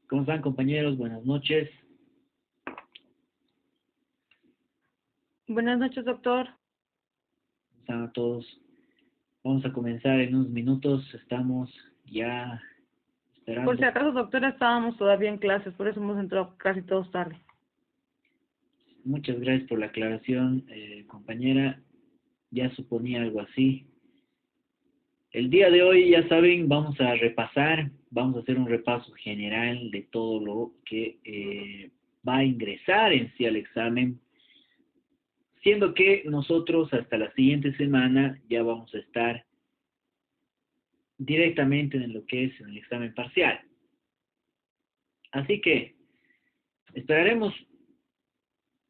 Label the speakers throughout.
Speaker 1: ¿Cómo están, compañeros? Buenas noches.
Speaker 2: Buenas noches, doctor.
Speaker 1: ¿Cómo están a todos? Vamos a comenzar en unos minutos. Estamos ya
Speaker 2: Por si
Speaker 1: esperando.
Speaker 2: acaso, doctor, estábamos todavía en clases, por eso hemos entrado casi todos tarde.
Speaker 1: Muchas gracias por la aclaración, compañera. Ya suponía algo así. El día de hoy, ya saben, vamos a repasar, vamos a hacer un repaso general de todo lo que va a ingresar en sí al examen, siendo que nosotros hasta la siguiente semana ya vamos a estar directamente en lo que es en el examen parcial. Así que esperaremos,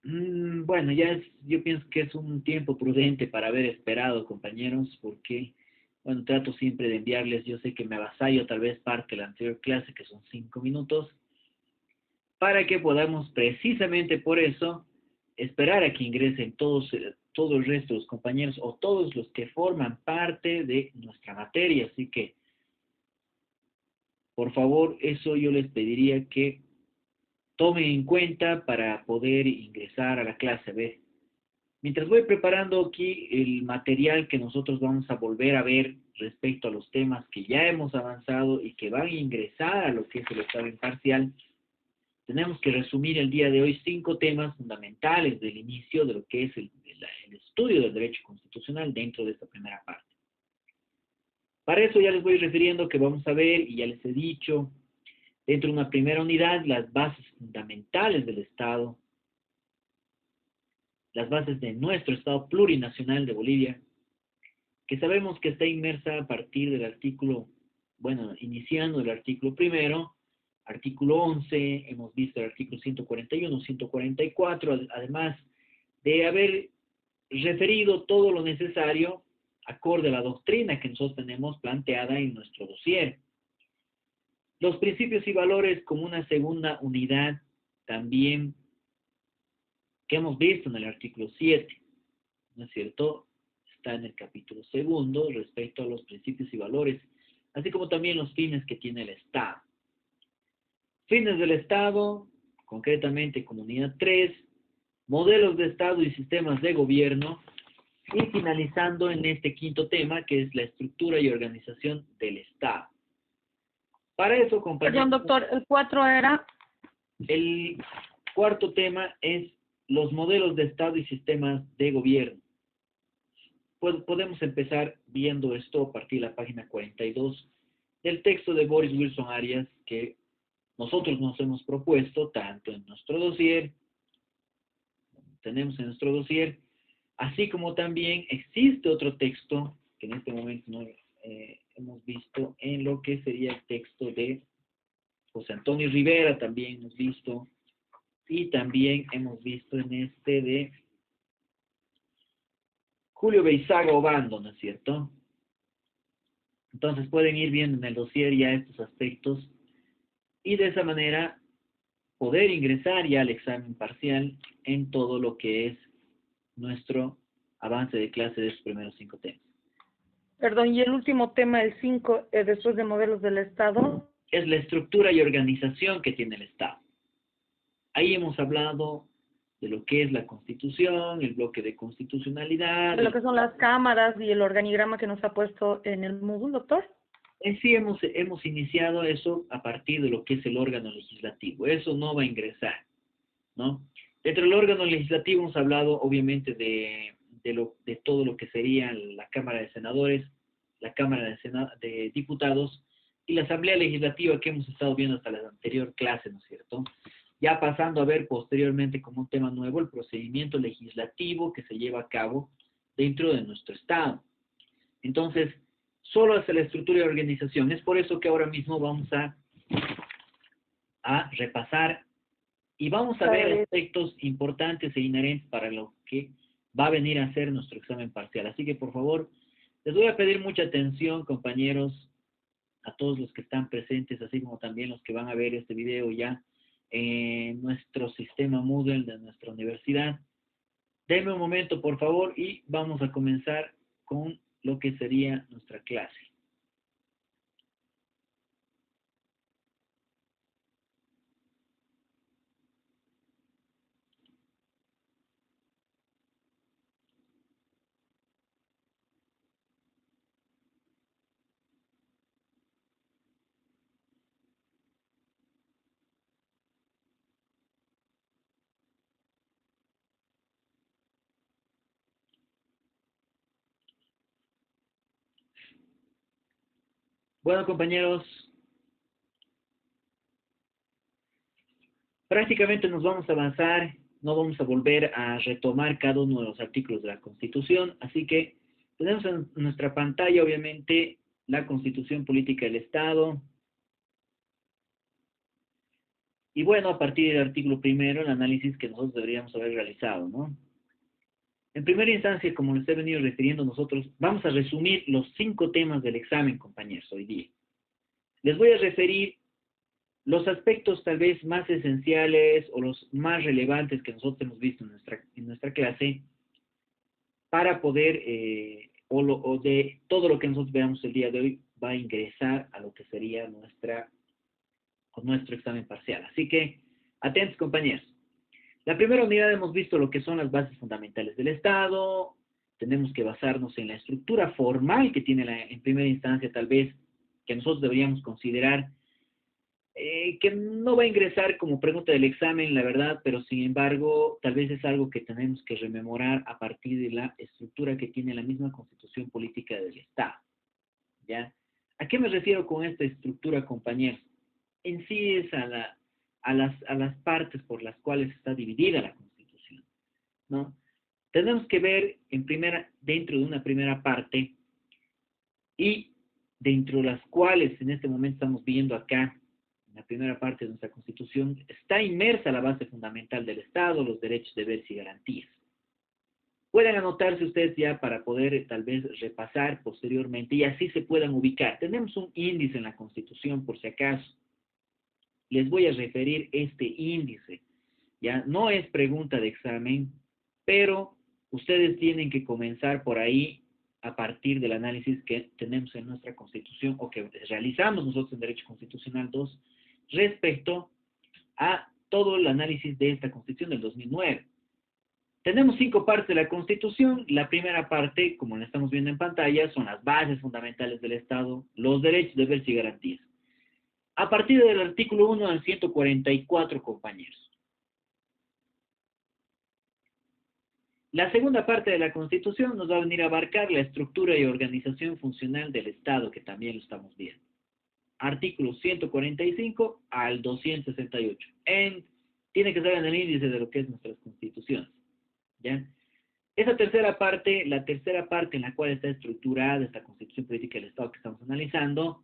Speaker 1: bueno, yo pienso que es un tiempo prudente para haber esperado, compañeros, porque, bueno, trato siempre de enviarles, yo sé que me avasallo tal vez parte de la anterior clase, que son 5 minutos, para que podamos precisamente por eso esperar a que ingresen todo el resto de los compañeros o todos los que forman parte de nuestra materia. Así que, por favor, eso yo les pediría que tomen en cuenta para poder ingresar a la clase B. Mientras voy preparando aquí el material que nosotros vamos a volver a ver respecto a los temas que ya hemos avanzado y que van a ingresar a lo que es el examen parcial, tenemos que resumir el día de hoy 5 temas fundamentales del inicio de lo que es el estudio del derecho constitucional dentro de esta primera parte. Para eso ya les voy refiriendo que vamos a ver, y ya les he dicho, dentro de una primera unidad, las bases fundamentales del Estado, las bases de nuestro Estado plurinacional de Bolivia, que sabemos que está inmersa a partir del artículo, bueno, iniciando el artículo primero, artículo 11, hemos visto el artículo 141, 144, además de haber referido todo lo necesario acorde a la doctrina que nosotros tenemos planteada en nuestro dossier. Los principios y valores como una segunda unidad también que hemos visto en el artículo 7, ¿no es cierto? Está en el capítulo segundo respecto a los principios y valores, así como también los fines que tiene el Estado. Fines del Estado, concretamente como unidad 3, modelos de Estado y sistemas de gobierno, y finalizando en este quinto tema, que es la estructura y organización del Estado. Para eso, compañeros...
Speaker 2: Perdón, doctor, el 4 era...
Speaker 1: El cuarto tema es los modelos de Estado y sistemas de gobierno. Pues podemos empezar viendo esto a partir de la página 42 del texto de Boris Wilson Arias, que nosotros nos hemos propuesto, tanto en nuestro dossier, tenemos en nuestro dossier, así como también existe otro texto que en este momento no hemos visto en lo que sería el texto de José Antonio Rivera, también hemos visto, y también hemos visto en este de Julio Beizaga Obando, ¿no es cierto? Entonces pueden ir viendo en el dossier ya estos aspectos y de esa manera poder ingresar ya al examen parcial en todo lo que es nuestro avance de clase de estos primeros 5 temas.
Speaker 2: Perdón, y el último tema, el 5, después de modelos del Estado.
Speaker 1: Es la estructura y organización que tiene el Estado. Ahí hemos hablado de lo que es la Constitución, el bloque de constitucionalidad.
Speaker 2: De lo que son las cámaras y el organigrama que nos ha puesto en el Moodle, doctor.
Speaker 1: En sí hemos iniciado eso a partir de lo que es el órgano legislativo. Eso no va a ingresar, ¿no? Dentro del órgano legislativo hemos hablado obviamente de todo lo que sería la Cámara de Senadores, la Cámara de Diputados y la Asamblea Legislativa que hemos estado viendo hasta la anterior clase, ¿no es cierto? Ya pasando a ver posteriormente como un tema nuevo el procedimiento legislativo que se lleva a cabo dentro de nuestro Estado. Entonces, solo hacia la estructura y organización. Es por eso que ahora mismo vamos a repasar y vamos a ver aspectos importantes e inherentes para lo que va a venir a ser nuestro examen parcial. Así que, por favor, les voy a pedir mucha atención, compañeros, a todos los que están presentes, así como también los que van a ver este video ya en nuestro sistema Moodle de nuestra universidad. Denme un momento, por favor, y vamos a comenzar con lo que sería nuestra clase. Bueno, compañeros, prácticamente nos vamos a avanzar, no vamos a volver a retomar cada uno de los artículos de la Constitución, así que tenemos en nuestra pantalla, obviamente, la Constitución Política del Estado. Y bueno, a partir del artículo primero, el análisis que nosotros deberíamos haber realizado, ¿no? En primera instancia, como les he venido refiriendo nosotros, vamos a resumir los 5 temas del examen, compañeros, hoy día. Les voy a referir los aspectos tal vez más esenciales o los más relevantes que nosotros hemos visto en nuestra clase para poder, o de todo lo que nosotros veamos el día de hoy, va a ingresar a lo que sería nuestro examen parcial. Así que, atentos, compañeros. La primera unidad hemos visto lo que son las bases fundamentales del Estado. Tenemos que basarnos en la estructura formal que tiene en primera instancia, tal vez, que nosotros deberíamos considerar que no va a ingresar como pregunta del examen, la verdad, pero sin embargo, tal vez es algo que tenemos que rememorar a partir de la estructura que tiene la misma constitución política del Estado, ¿ya? ¿A qué me refiero con esta estructura, compañeros? En sí es a las partes por las cuales está dividida la constitución, ¿no? Tenemos que ver dentro de una primera parte y dentro de las cuales en este momento estamos viendo acá, en la primera parte de nuestra Constitución, está inmersa la base fundamental del Estado, los derechos, deberes y garantías. Pueden anotarse ustedes ya para poder tal vez repasar posteriormente y así se puedan ubicar. Tenemos un índice en la Constitución por si acaso. Les voy a referir este índice. Ya no es pregunta de examen, pero ustedes tienen que comenzar por ahí a partir del análisis que tenemos en nuestra Constitución o que realizamos nosotros en Derecho Constitucional 2 respecto a todo el análisis de esta Constitución del 2009. Tenemos 5 partes de la Constitución. La primera parte, como la estamos viendo en pantalla, son las bases fundamentales del Estado, los derechos, deberes y garantías. A partir del artículo 1 al 144, compañeros. La segunda parte de la Constitución nos va a venir a abarcar la estructura y organización funcional del Estado, que también lo estamos viendo. Artículos 145 al 268. Tiene que estar en el índice de lo que es nuestras constituciones, ¿ya? Esa tercera parte, la tercera parte en la cual está estructurada esta Constitución Política del Estado que estamos analizando,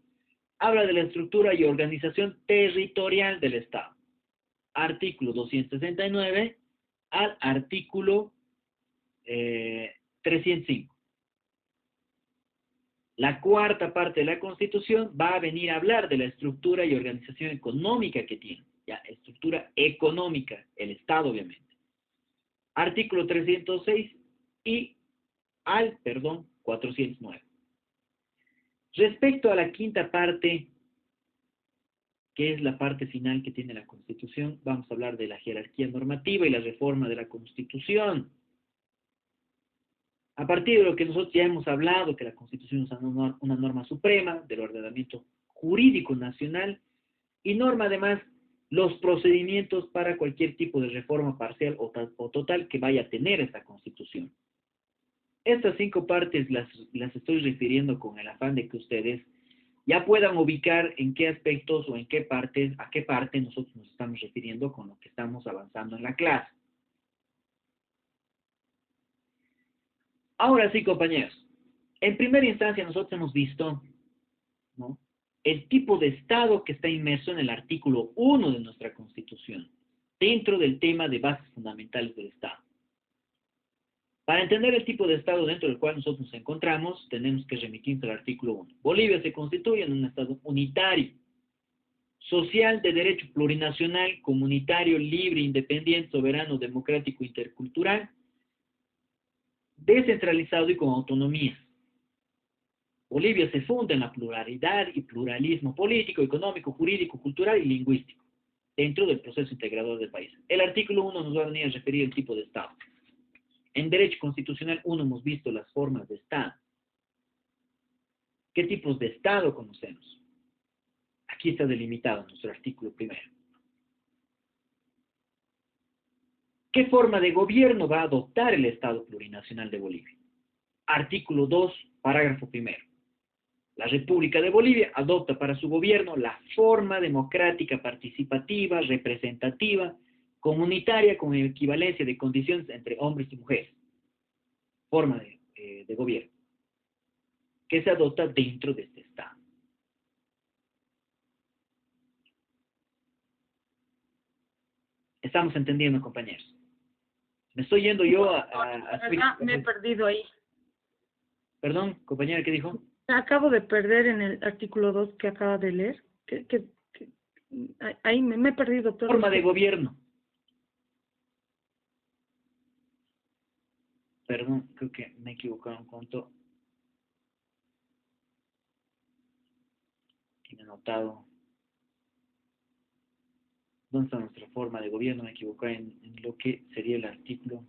Speaker 1: habla de la estructura y organización territorial del Estado. Artículo 269 al artículo 305. La cuarta parte de la Constitución va a venir a hablar de la estructura y organización económica que tiene. Ya, estructura económica, el Estado obviamente. Artículo 306 y 409. Respecto a la quinta parte, que es la parte final que tiene la Constitución, vamos a hablar de la jerarquía normativa y la reforma de la Constitución. A partir de lo que nosotros ya hemos hablado, que la Constitución es una norma suprema del ordenamiento jurídico nacional y norma además los procedimientos para cualquier tipo de reforma parcial o total que vaya a tener esta Constitución. Estas 5 partes las estoy refiriendo con el afán de que ustedes ya puedan ubicar en qué aspectos o a qué parte nosotros nos estamos refiriendo con lo que estamos avanzando en la clase. Ahora sí, compañeros, en primera instancia nosotros hemos visto, ¿no?, el tipo de Estado que está inmerso en el artículo 1 de nuestra Constitución, dentro del tema de bases fundamentales del Estado. Para entender el tipo de Estado dentro del cual nosotros nos encontramos, tenemos que remitirnos al artículo 1. Bolivia se constituye en un Estado unitario, social, de derecho plurinacional, comunitario, libre, independiente, soberano, democrático, intercultural, descentralizado y con autonomía. Bolivia se funda en la pluralidad y pluralismo político, económico, jurídico, cultural y lingüístico, dentro del proceso integrador del país. El artículo 1 nos va a venir a referir el tipo de Estado. En Derecho Constitucional 1 hemos visto las formas de Estado. ¿Qué tipos de Estado conocemos? Aquí está delimitado en nuestro artículo 1. ¿Qué forma de gobierno va a adoptar el Estado plurinacional de Bolivia? Artículo 2, parágrafo 1. La República de Bolivia adopta para su gobierno la forma democrática, participativa, representativa, comunitaria con equivalencia de condiciones entre hombres y mujeres. Forma de gobierno que se adopta dentro de este Estado. Estamos entendiendo, compañeros. Me estoy yendo yo
Speaker 2: Me he perdido ahí.
Speaker 1: Perdón, compañera, ¿qué dijo?
Speaker 2: Acabo de perder en el artículo 2 que acaba de leer. Ahí me he perdido. Todo.
Speaker 1: Forma de gobierno. Perdón, creo que me he equivocado un cuanto. Tiene anotado. ¿Dónde está nuestra forma de gobierno? Me equivoqué en lo que sería el artículo.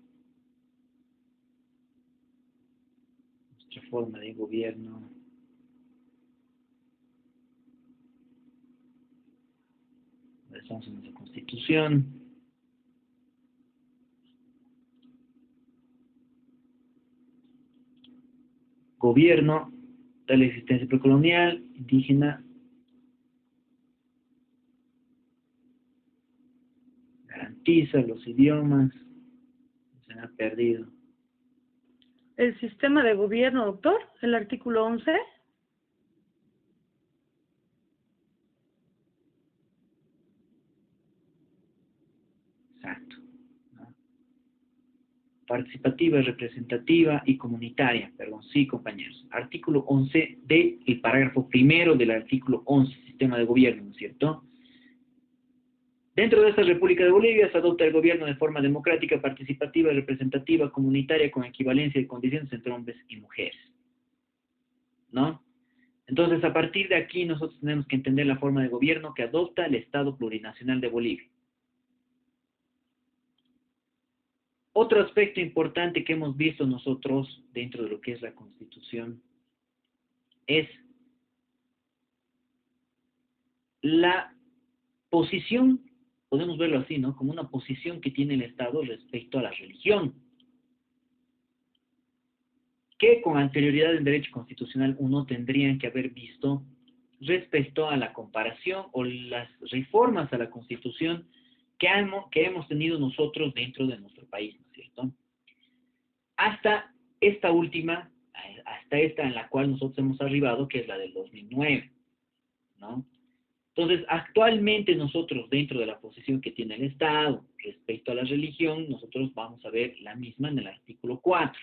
Speaker 1: Nuestra forma de gobierno. Estamos en nuestra Constitución. Gobierno de la existencia precolonial, indígena, garantiza los idiomas, se han perdido.
Speaker 2: El sistema de gobierno, doctor, el artículo 11.
Speaker 1: Exacto. ¿No? Participativa, representativa y comunitaria. Perdón, sí, compañeros. Artículo 11 del parágrafo primero del artículo 11, sistema de gobierno, ¿no es cierto? Dentro de esta República de Bolivia se adopta el gobierno de forma democrática, participativa, representativa, comunitaria, con equivalencia de condiciones entre hombres y mujeres. ¿No? Entonces, a partir de aquí, nosotros tenemos que entender la forma de gobierno que adopta el Estado Plurinacional de Bolivia. Otro aspecto importante que hemos visto nosotros dentro de lo que es la Constitución es la posición, podemos verlo así, ¿no? Como una posición que tiene el Estado respecto a la religión, que con anterioridad en derecho constitucional uno tendría que haber visto respecto a la comparación o las reformas a la Constitución que hemos tenido nosotros dentro de nuestro país, ¿no es cierto? Hasta esta última, hasta esta en la cual nosotros hemos arribado, que es la del 2009, ¿no? Entonces, actualmente nosotros, dentro de la posición que tiene el Estado respecto a la religión, nosotros vamos a ver la misma en el artículo 4.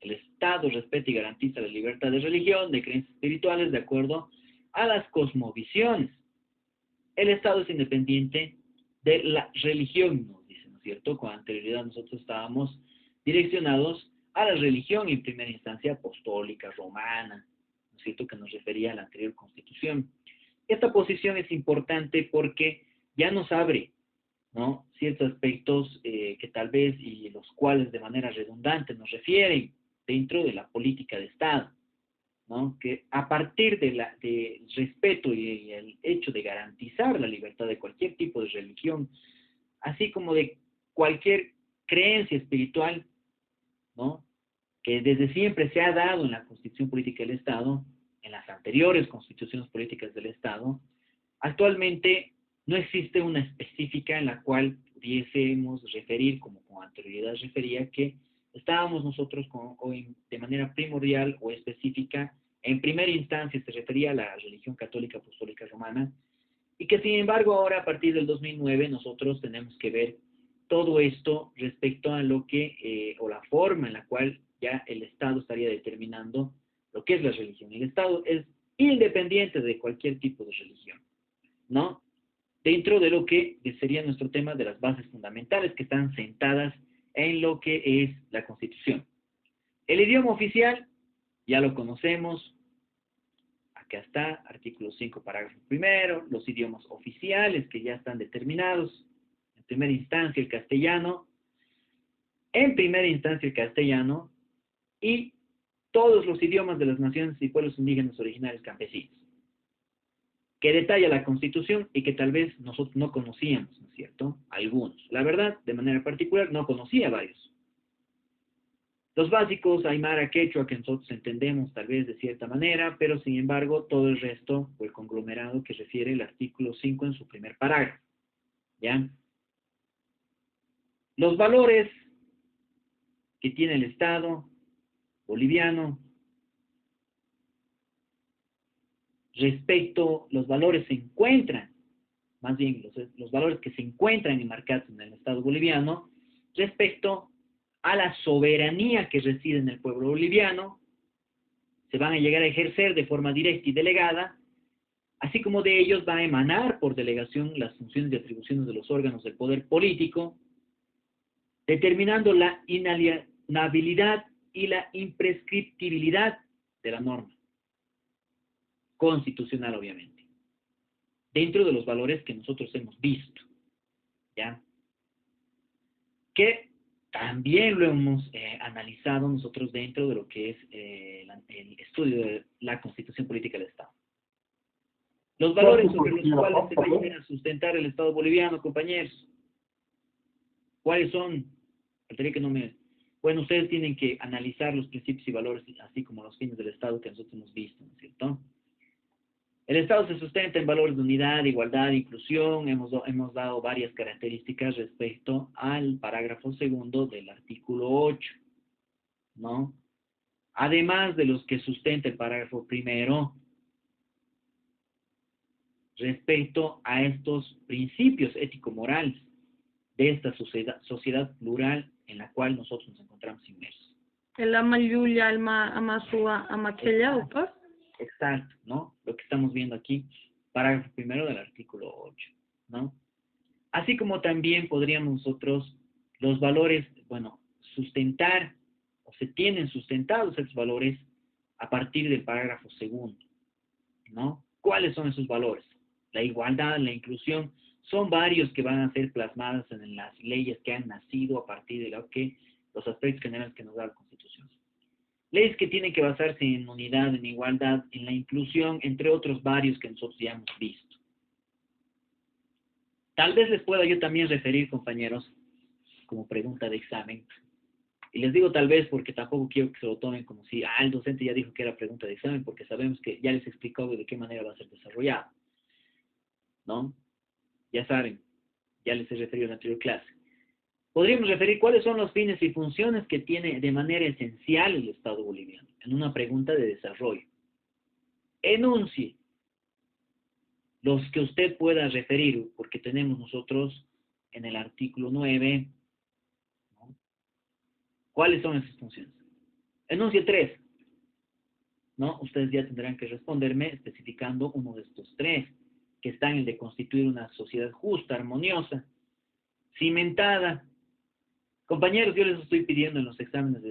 Speaker 1: El Estado respeta y garantiza la libertad de religión, de creencias espirituales, de acuerdo a las cosmovisiones. El Estado es independiente de la religión, nos dice, ¿no es cierto? Con anterioridad nosotros estábamos direccionados a la religión en primera instancia apostólica, romana, ¿no es cierto?, que nos refería a la anterior Constitución. Esta posición es importante porque ya nos abre, ¿no?, ciertos aspectos que tal vez y los cuales de manera redundante nos refieren dentro de la política de Estado, ¿no?, que a partir del respeto y el hecho de garantizar la libertad de cualquier tipo de religión, así como de cualquier creencia espiritual, ¿no?, que desde siempre se ha dado en la Constitución Política del Estado, en las anteriores Constituciones Políticas del Estado, actualmente no existe una específica en la cual pudiésemos referir, como con anterioridad refería, que estábamos nosotros de manera primordial o específica, en primera instancia se refería a la religión católica apostólica romana, y que sin embargo ahora a partir del 2009 nosotros tenemos que ver todo esto respecto a lo que, o la forma en la cual ya el Estado estaría determinando lo que es la religión. El Estado es independiente de cualquier tipo de religión, ¿no? Dentro de lo que sería nuestro tema de las bases fundamentales que están sentadas en lo que es la Constitución. El idioma oficial, ya lo conocemos, acá está, artículo 5, parágrafo primero, los idiomas oficiales que ya están determinados, en primera instancia el castellano, y todos los idiomas de las naciones y pueblos indígenas originarios campesinos, que detalla la Constitución y que tal vez nosotros no conocíamos, ¿no es cierto? Algunos. La verdad, de manera particular, no conocía varios. Los básicos, aymara, quechua, que nosotros entendemos tal vez de cierta manera, pero sin embargo, todo el resto, o el conglomerado que refiere el artículo 5 en su primer parágrafo, ¿ya? Los valores que tiene el Estado boliviano respecto, los valores se encuentran, más bien los valores que se encuentran enmarcados en el Estado boliviano respecto a la soberanía que reside en el pueblo boliviano, se van a llegar a ejercer de forma directa y delegada, así como de ellos va a emanar por delegación las funciones y atribuciones de los órganos del poder político, determinando la inalienabilidad y la imprescriptibilidad de la norma constitucional, obviamente, dentro de los valores que nosotros hemos visto, ¿ya? Que también lo hemos analizado nosotros dentro de lo que es el estudio de la Constitución Política del Estado. Los valores sobre los cuales se va a ir a sustentar el Estado boliviano, compañeros. ¿Cuáles son? Faltaría que no me... Bueno, ustedes tienen que analizar los principios y valores, así como los fines del Estado que nosotros hemos visto, ¿no es cierto? El Estado se sustenta en valores de unidad, igualdad, inclusión. Hemos dado varias características respecto al parágrafo segundo del artículo 8, ¿no? Además de los que sustenta el parágrafo primero, respecto a estos principios ético-morales de esta sociedad plural en la cual nosotros nos encontramos inmersos.
Speaker 2: El ama Yulia, ama Sua, ama Kella, doctor.
Speaker 1: Exacto, ¿no? Lo que estamos viendo aquí, parágrafo primero del artículo 8, ¿no? Así como también podríamos nosotros los valores, bueno, sustentar, o se tienen sustentados esos valores a partir del parágrafo segundo, ¿no? ¿Cuáles son esos valores? La igualdad, la inclusión, son varios que van a ser plasmados en las leyes que han nacido a partir de lo que los aspectos generales que nos da la Constitución. Leyes que tienen que basarse en unidad, en igualdad, en la inclusión, entre otros varios que nosotros ya hemos visto. Tal vez les pueda yo también referir, compañeros, como pregunta de examen. Y les digo tal vez porque tampoco quiero que se lo tomen como si, el docente ya dijo que era pregunta de examen, porque sabemos que ya les explicó de qué manera va a ser desarrollado, ¿no? Ya saben, ya les he referido en la anterior clase. Podríamos referir cuáles son los fines y funciones que tiene de manera esencial el Estado boliviano, en una pregunta de desarrollo. Enuncie los que usted pueda referir, porque tenemos nosotros en el artículo 9, ¿no? ¿Cuáles son esas funciones? Enuncie 3, ¿no? Ustedes ya tendrán que responderme especificando uno de estos 3, que están en el de constituir una sociedad justa, armoniosa, cimentada. Compañeros, yo les estoy pidiendo en los exámenes,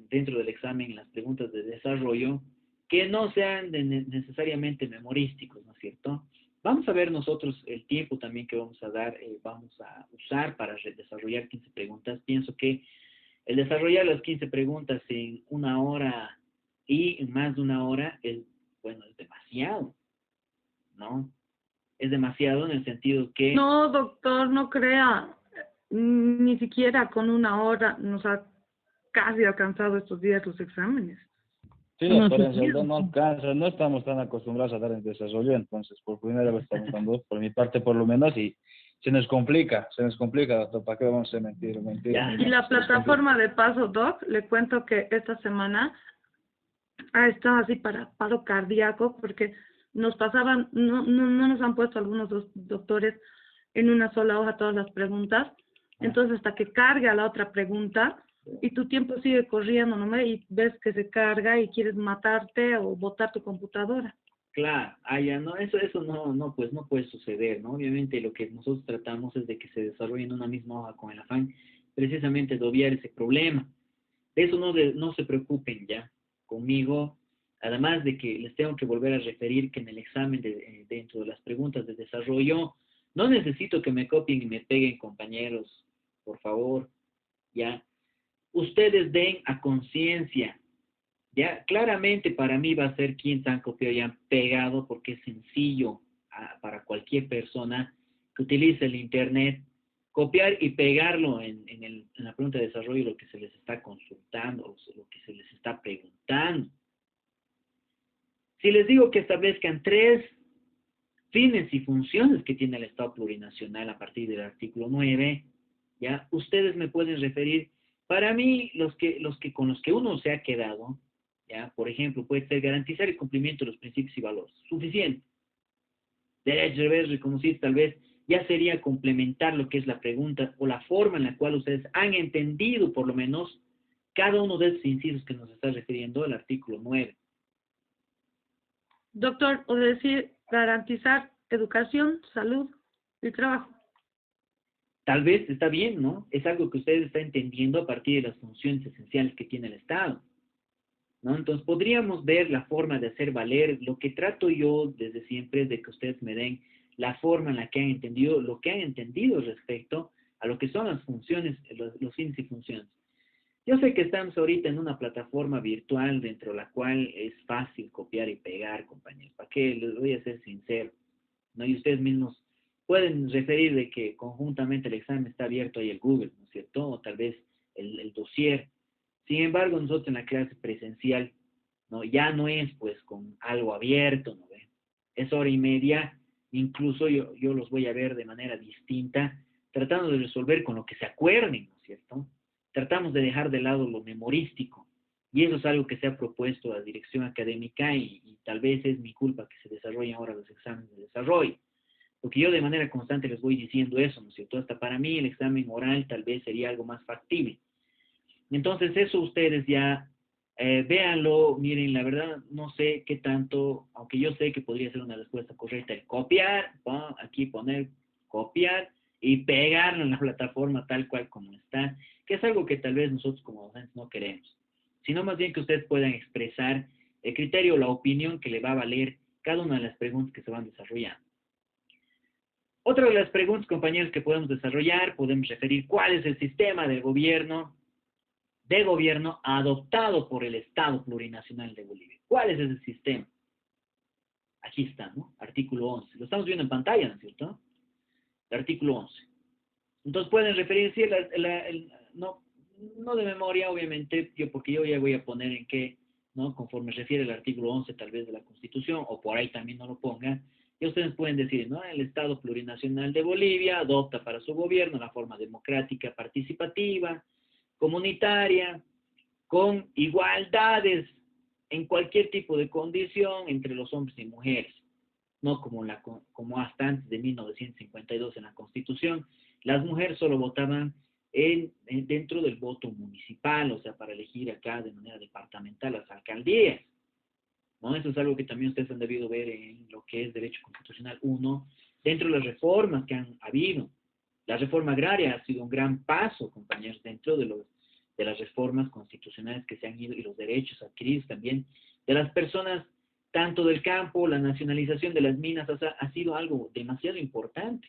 Speaker 1: dentro del examen, en las preguntas de desarrollo, que no sean necesariamente memorísticos, ¿no es cierto? Vamos a ver nosotros el tiempo también que vamos a dar, vamos a usar para desarrollar 15 preguntas. Pienso que el desarrollar las 15 preguntas en 1 hora y en más de 1 hora es, bueno, es demasiado, ¿no? Es demasiado en el sentido que...
Speaker 2: No, doctor, no crea. Ni siquiera con 1 hora nos ha casi alcanzado estos días los exámenes.
Speaker 3: Sí, doctor, en realidad no alcanza, no estamos tan acostumbrados a dar el desarrollo, entonces por primera vez estamos dando, por mi parte por lo menos, y se nos complica, doctor, ¿para qué vamos a mentir?
Speaker 2: Y la plataforma de Paso Doc, le cuento que esta semana ha estado así para paro cardíaco, porque nos pasaban, no nos han puesto algunos doctores en una sola hoja todas las preguntas, entonces hasta que carga la otra pregunta, y tu tiempo sigue corriendo, ¿no? Y ves que se carga y quieres matarte o botar tu computadora.
Speaker 1: Claro, ya no, eso no, pues no puede suceder, ¿no? Obviamente lo que nosotros tratamos es de que se desarrolle en una misma hoja con el afán precisamente de obviar ese problema. De eso no se preocupen ya conmigo, además de que les tengo que volver a referir que en el examen dentro de las preguntas de desarrollo, no necesito que me copien y me peguen, compañeros, por favor, ya. Ustedes den a conciencia, ya, claramente para mí va a ser quien han copiado y han pegado, porque es sencillo para cualquier persona que utilice el Internet, copiar y pegarlo en la pregunta de desarrollo lo que se les está consultando, o lo que se les está preguntando. Si les digo que establezcan 3 fines y funciones que tiene el Estado plurinacional a partir del artículo 9, ya, ustedes me pueden referir. Para mí, con los que uno se ha quedado, ya, por ejemplo, puede ser garantizar el cumplimiento de los principios y valores. Suficiente. Derecho, deber, reconocido, tal vez ya sería complementar lo que es la pregunta o la forma en la cual ustedes han entendido, por lo menos, cada uno de esos incisos que nos está refiriendo el artículo 9.
Speaker 2: Doctor, o decir, garantizar educación, salud y trabajo.
Speaker 1: Tal vez está bien, ¿no? Es algo que ustedes están entendiendo a partir de las funciones esenciales que tiene el Estado, ¿no? Entonces podríamos ver la forma de hacer valer. Lo que trato yo desde siempre es de que ustedes me den la forma en la que han entendido, lo que han entendido respecto a lo que son las funciones, los fines y funciones. Yo sé que estamos ahorita en una plataforma virtual dentro de la cual es fácil copiar y pegar, compañeros. ¿Para qué? Les voy a ser sincero. ¿no? Y ustedes mismos pueden referir de que conjuntamente el examen está abierto ahí el Google, ¿no es cierto? O tal vez el dossier. Sin embargo, nosotros en la clase presencial, ¿no? Ya no es pues con algo abierto, ¿no ve? Es hora y media, incluso yo los voy a ver de manera distinta, tratando de resolver con lo que se acuerden, ¿no es cierto? Tratamos de dejar de lado lo memorístico, y eso es algo que se ha propuesto a la dirección académica y tal vez es mi culpa que se desarrollen ahora los exámenes de desarrollo. Porque yo de manera constante les voy diciendo eso, ¿no es cierto? Hasta para mí el examen oral tal vez sería algo más factible. Entonces eso ustedes ya véanlo, miren, la verdad no sé qué tanto, aunque yo sé que podría ser una respuesta correcta el copiar, aquí poner copiar y pegarlo en la plataforma tal cual como está, que es algo que tal vez nosotros como docentes no queremos, sino más bien que ustedes puedan expresar el criterio o la opinión que le va a valer cada una de las preguntas que se van desarrollando. Otra de las preguntas, compañeros, que podemos desarrollar, podemos referir cuál es el sistema de gobierno adoptado por el Estado Plurinacional de Bolivia. ¿Cuál es ese sistema? Aquí está, ¿no? Artículo 11. Lo estamos viendo en pantalla, ¿no es cierto? El artículo 11. Entonces pueden referirse, no de memoria, obviamente, porque yo ya voy a poner en qué, ¿no? Conforme refiere el artículo 11 tal vez de la Constitución, o por ahí también no lo pongan, y ustedes pueden decir, ¿no? El Estado Plurinacional de Bolivia adopta para su gobierno la forma democrática participativa, comunitaria, con igualdades en cualquier tipo de condición entre los hombres y mujeres, no como hasta antes de 1952 en la Constitución. Las mujeres solo votaban dentro del voto municipal, o sea, para elegir acá de manera departamental las alcaldías, ¿no? Eso es algo que también ustedes han debido ver en lo que es Derecho Constitucional 1, dentro de las reformas que han habido. La reforma agraria ha sido un gran paso, compañeros, dentro de las reformas constitucionales que se han ido y los derechos adquiridos también de las personas, tanto del campo, la nacionalización de las minas ha sido algo demasiado importante.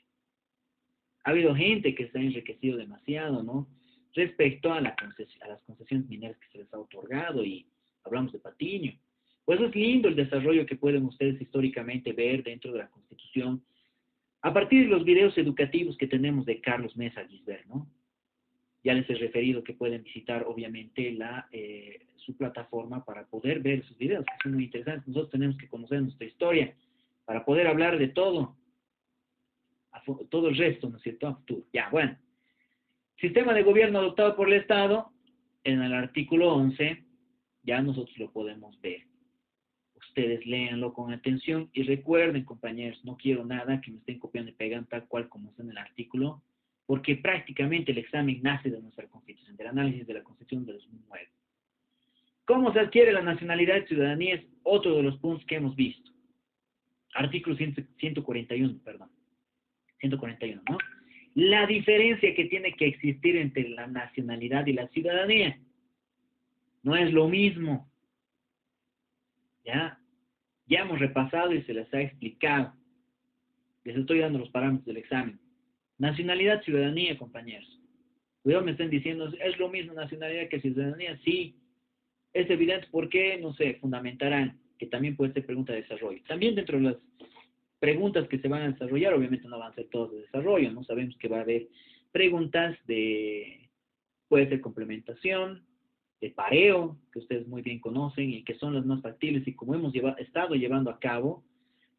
Speaker 1: Ha habido gente que se ha enriquecido demasiado, ¿no? Respecto a las concesiones mineras que se les ha otorgado, y hablamos de Patiño. Pues es lindo el desarrollo que pueden ustedes históricamente ver dentro de la Constitución, a partir de los videos educativos que tenemos de Carlos Mesa Gisbert, ¿no? Ya les he referido que pueden visitar, obviamente, su plataforma para poder ver sus videos, que son muy interesantes. Nosotros tenemos que conocer nuestra historia para poder hablar de todo el resto, ¿no es cierto? A futuro. Ya, bueno. Sistema de gobierno adoptado por el Estado, en el artículo 11, ya nosotros lo podemos ver. Ustedes léanlo con atención y recuerden, compañeros, no quiero nada que me estén copiando y pegando tal cual como está en el artículo, porque prácticamente el examen nace de nuestra Constitución, del análisis de la Constitución de 2009. ¿Cómo se adquiere la nacionalidad y ciudadanía? Es otro de los puntos que hemos visto. Artículo 141, perdón. 141, ¿no? La diferencia que tiene que existir entre la nacionalidad y la ciudadanía. No es lo mismo. ¿Ya? Ya hemos repasado y se les ha explicado. Les estoy dando los parámetros del examen. Nacionalidad, ciudadanía, compañeros. Cuidado, me están diciendo, ¿es lo mismo nacionalidad que ciudadanía? Sí. Es evidente porque, no sé, fundamentarán, que también puede ser pregunta de desarrollo. También dentro de las preguntas que se van a desarrollar, obviamente no van a ser todas de desarrollo, ¿no? Sabemos que va a haber preguntas puede ser complementación, de pareo, que ustedes muy bien conocen y que son las más factibles, y como hemos estado llevando a cabo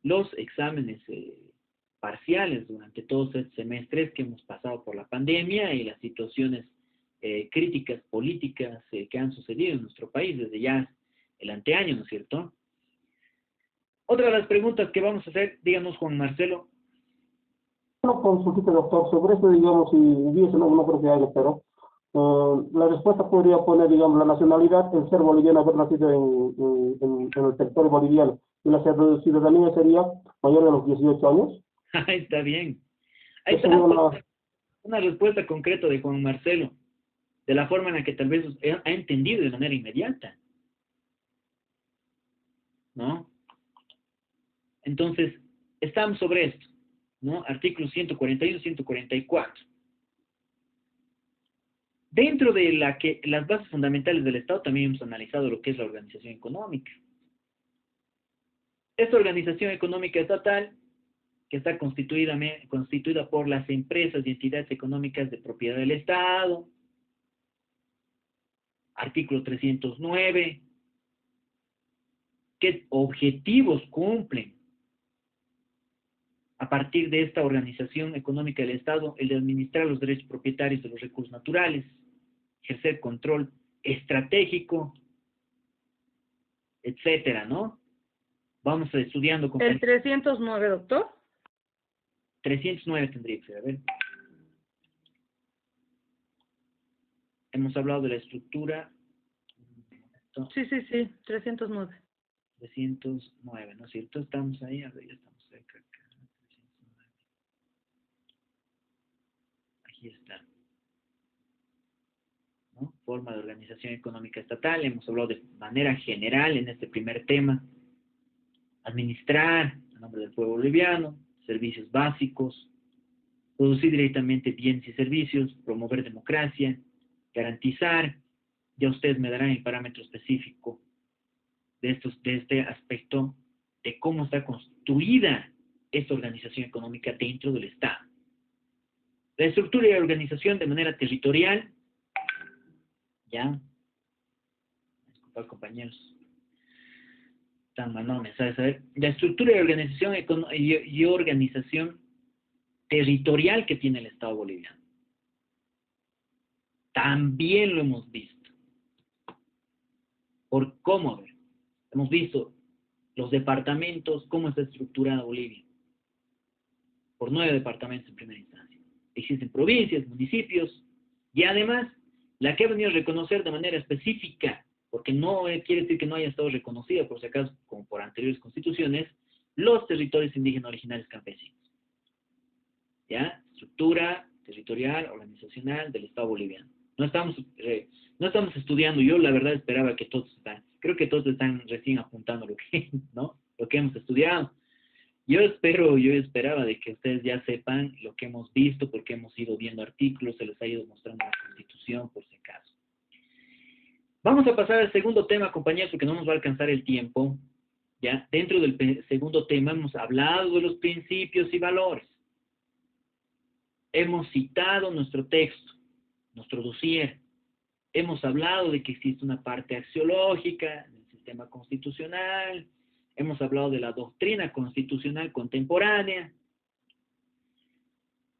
Speaker 1: los exámenes parciales durante todos estos semestres que hemos pasado por la pandemia y las situaciones críticas políticas que han sucedido en nuestro país desde ya el anteaño, ¿no es cierto? Otra de las preguntas que vamos a hacer, díganos, Juan Marcelo.
Speaker 4: Una consultita, doctor, sobre esto, digamos, si hubiese, no creo que haya, pero la respuesta podría poner, digamos, la nacionalidad, el ser boliviano, haber nacido en el territorio boliviano, y la ciudadanía sería mayor de los 18 años.
Speaker 1: Ahí está bien. Ahí está una respuesta concreta de Juan Marcelo, de la forma en la que tal vez ha entendido de manera inmediata, ¿no? Entonces, estamos sobre esto, ¿no? Artículos 141 y 144. Dentro de las bases fundamentales del Estado también hemos analizado lo que es la organización económica. Esta organización económica estatal que está constituida por las empresas y entidades económicas de propiedad del Estado. Artículo 309. ¿Qué objetivos cumplen a partir de esta organización económica del Estado? El de administrar los derechos propietarios de los recursos naturales, ejercer control estratégico, etcétera, ¿no? Vamos estudiando.
Speaker 2: El 309, doctor.
Speaker 1: 309 tendría que ser, a ver. Hemos hablado de la estructura.
Speaker 2: Sí, 309.
Speaker 1: 309, ¿no es cierto? Estamos ahí, a ver, ya estamos cerca acá. 309. Aquí está. ¿No? Forma de organización económica estatal. Hemos hablado de manera general en este primer tema. Administrar, a nombre del pueblo boliviano, servicios básicos, producir directamente bienes y servicios, promover democracia, garantizar, ya ustedes me darán el parámetro específico de este aspecto de cómo está construida esta organización económica dentro del Estado. La estructura y la organización de manera territorial, ya, disculpad compañeros, están mandando mensajes, a ver, la estructura y organización organización territorial que tiene el Estado boliviano. También lo hemos visto. ¿Por cómo? A ver, hemos visto los departamentos, cómo está estructurada Bolivia. Por 9 departamentos en primera instancia. Existen provincias, municipios, y además, la que ha venido a reconocer de manera específica, porque no quiere decir que no haya estado reconocida, por si acaso, como por anteriores constituciones, los territorios indígenas originarios campesinos. ¿Ya? Estructura territorial, organizacional del Estado boliviano. No estamos estudiando, yo la verdad esperaba que todos creo que todos están recién apuntando lo que hemos estudiado. Yo esperaba de que ustedes ya sepan lo que hemos visto, porque hemos ido viendo artículos, se les ha ido mostrando la Constitución, por si acaso. Vamos a pasar al segundo tema, compañeros, porque no nos va a alcanzar el tiempo. ¿Ya? Dentro del segundo tema hemos hablado de los principios y valores. Hemos citado nuestro texto, nuestro dossier. Hemos hablado de que existe una parte axiológica en el sistema constitucional. Hemos hablado de la doctrina constitucional contemporánea.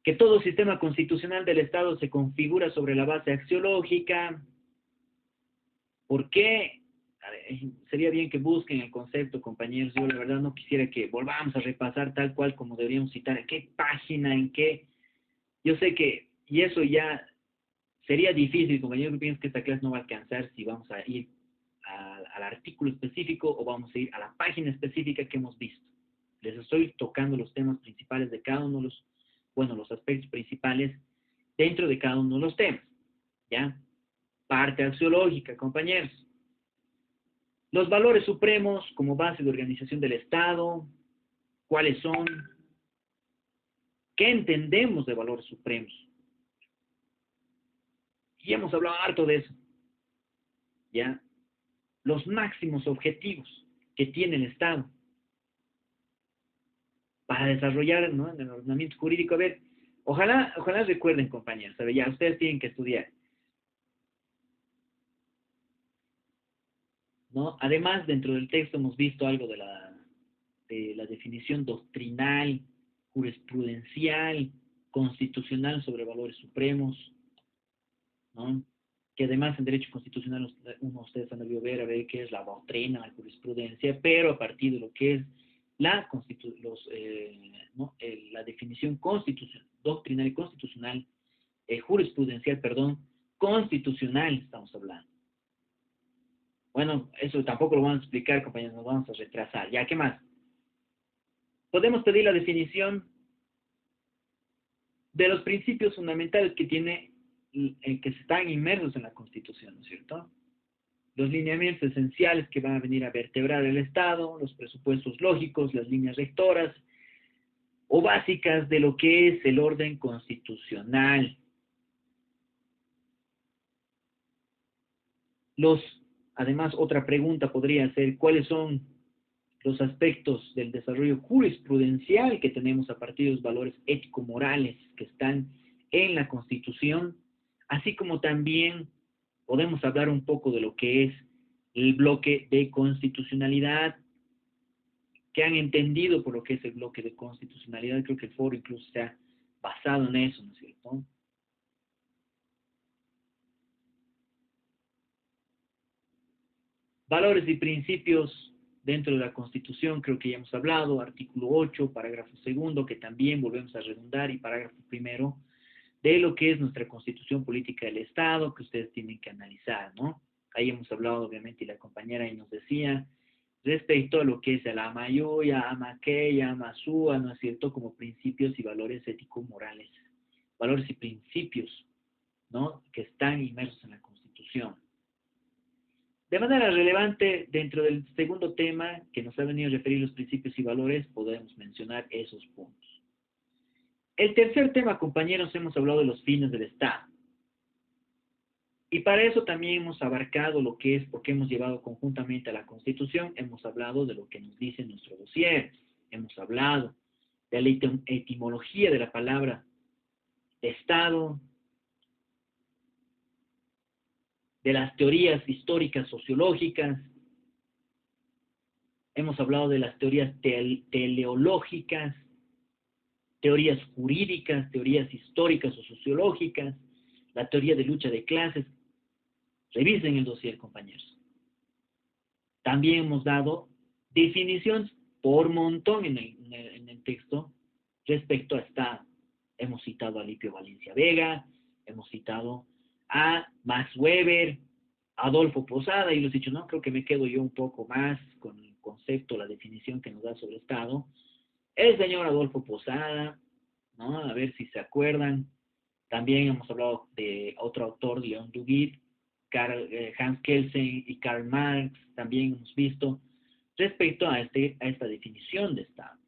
Speaker 1: Que todo sistema constitucional del Estado se configura sobre la base axiológica. ¿Por qué? Sería bien que busquen el concepto, compañeros. Yo la verdad no quisiera que volvamos a repasar tal cual como deberíamos citar. ¿En qué página? ¿En qué? Yo sé que, y eso ya sería difícil, compañeros. Yo pienso que esta clase no va a alcanzar si vamos a ir al artículo específico o vamos a ir a la página específica que hemos visto. Les estoy tocando los temas principales de cada uno de los aspectos principales dentro de cada uno de los temas. ¿Ya? Parte axiológica, compañeros. Los valores supremos como base de organización del Estado. ¿Cuáles son? ¿Qué entendemos de valores supremos? Y hemos hablado harto de eso. ¿Ya? Los máximos objetivos que tiene el Estado para desarrollar, ¿no?, en el ordenamiento jurídico. A ver, ojalá recuerden, compañeros, a ver, ya ustedes tienen que estudiar, ¿no? Además, dentro del texto hemos visto algo de la definición doctrinal, jurisprudencial, constitucional sobre valores supremos, ¿no? Que además en derecho constitucional ustedes han debido ver, a ver qué es la doctrina, la jurisprudencia, pero a partir de lo que es la definición doctrinal y constitucional, jurisprudencial, constitucional estamos hablando. Bueno, eso tampoco lo vamos a explicar, compañeros, nos vamos a retrasar. ¿Ya qué más? Podemos pedir la definición de los principios fundamentales que están inmersos en la Constitución, ¿no es cierto? Los lineamientos esenciales que van a venir a vertebrar el Estado, los presupuestos lógicos, las líneas rectoras o básicas de lo que es el orden constitucional. Además, otra pregunta podría ser, ¿cuáles son los aspectos del desarrollo jurisprudencial que tenemos a partir de los valores ético-morales que están en la Constitución, así como también podemos hablar un poco de lo que es el bloque de constitucionalidad, que han entendido por lo que es el bloque de constitucionalidad. Creo que el foro incluso se ha basado en eso, ¿no es cierto? Valores y principios dentro de la Constitución, creo que ya hemos hablado, artículo 8, parágrafo 2, que también volvemos a redundar, y parágrafo 1, de lo que es nuestra Constitución Política del Estado, que ustedes tienen que analizar, ¿no? Ahí hemos hablado, obviamente, y la compañera ahí nos decía, respecto a lo que es el Amayuya, Amaqueya, Amasúa, ¿no es cierto?, como principios y valores ético-morales, valores y principios, ¿no?, que están inmersos en la Constitución. De manera relevante, dentro del segundo tema que nos ha venido a referir los principios y valores, podemos mencionar esos puntos. El tercer tema, compañeros, hemos hablado de los fines del Estado. Y para eso también hemos abarcado lo que es, porque hemos llevado conjuntamente a la Constitución, hemos hablado de lo que nos dice nuestro dossier, hemos hablado de la etimología de la palabra Estado, de las teorías históricas sociológicas, hemos hablado de las teorías teleológicas, teorías jurídicas, teorías históricas o sociológicas, la teoría de lucha de clases. Revisen el dossier, compañeros. También hemos dado definiciones por montón en el texto respecto a Estado. Hemos citado a Alipio Valencia Vega, hemos citado a Max Weber, Adolfo Posada, y les he dicho, no, creo que me quedo yo un poco más con el concepto, la definición que nos da sobre Estado. El señor Adolfo Posada, ¿no? A ver si se acuerdan. También hemos hablado de otro autor, León Duguid, Hans Kelsen y Karl Marx, también hemos visto respecto a esta definición de Estado.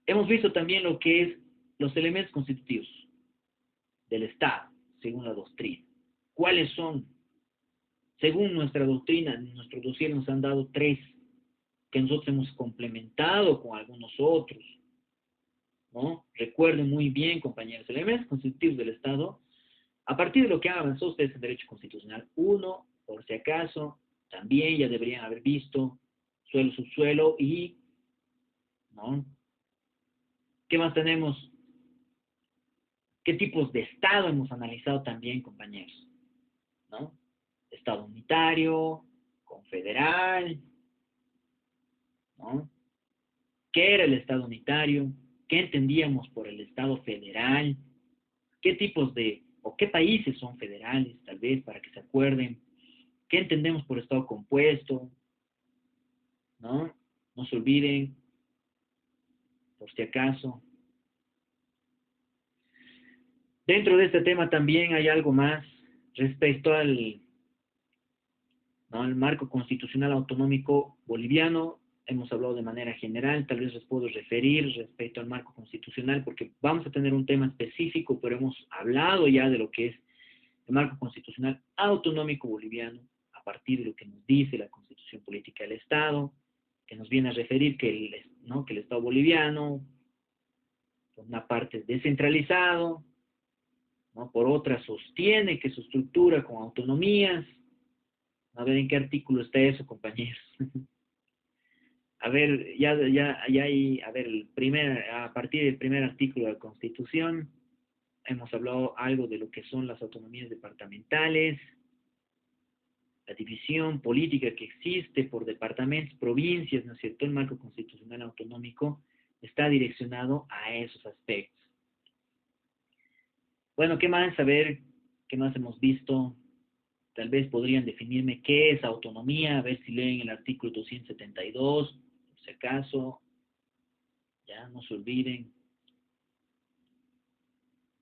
Speaker 1: Hemos visto también lo que es los elementos constitutivos del Estado, según la doctrina. ¿Cuáles son? Según nuestra doctrina, en nuestro dossier nos han dado 3, que nosotros hemos complementado con algunos otros, ¿no? Recuerden muy bien, compañeros, elementos constitutivos del Estado, a partir de lo que han avanzado ustedes en Derecho Constitucional 1, por si acaso, también ya deberían haber visto suelo, subsuelo y, ¿no? ¿Qué más tenemos? ¿Qué tipos de Estado hemos analizado también, compañeros? ¿No? Estado unitario, confederal, ¿no? ¿Qué era el Estado unitario? ¿Qué entendíamos por el Estado federal? ¿Qué tipos de, o qué países son federales, tal vez, para que se acuerden? ¿Qué entendemos por Estado compuesto? ¿No? No se olviden, por si acaso. Dentro de este tema también hay algo más respecto al, ¿no?, al marco constitucional autonómico boliviano. Hemos hablado de manera general, tal vez les puedo referir respecto al marco constitucional, porque vamos a tener un tema específico, pero hemos hablado ya de lo que es el marco constitucional autonómico boliviano, a partir de lo que nos dice la Constitución Política del Estado, que nos viene a referir que el Estado boliviano, por una parte, es descentralizado, ¿no?, por otra, sostiene que su estructura con autonomías. A ver en qué artículo está eso, compañeros. A ver, ya hay, a ver, a partir del primer artículo de la Constitución, hemos hablado algo de lo que son las autonomías departamentales, la división política que existe por departamentos, provincias, ¿no es cierto? El marco constitucional autonómico está direccionado a esos aspectos. Bueno, ¿qué más? A ver, ¿qué más hemos visto? Tal vez podrían definirme qué es autonomía, a ver si leen el artículo 272, por si acaso, ya no se olviden.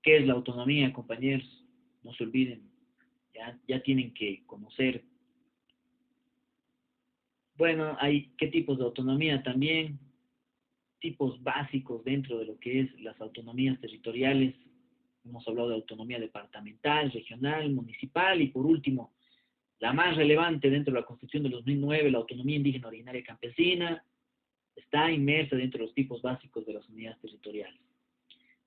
Speaker 1: ¿Qué es la autonomía, compañeros? No se olviden, ya tienen que conocer. Bueno, hay qué tipos de autonomía también, tipos básicos dentro de lo que es las autonomías territoriales. Hemos hablado de autonomía departamental, regional, municipal y por último, La más relevante dentro de la Constitución de 2009, la autonomía indígena originaria campesina, está inmersa dentro de los tipos básicos de las unidades territoriales.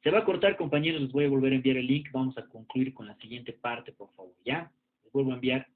Speaker 1: Se va a cortar, compañeros, les voy a volver a enviar el link. Vamos a concluir con la siguiente parte, por favor, ¿ya? Les vuelvo a enviar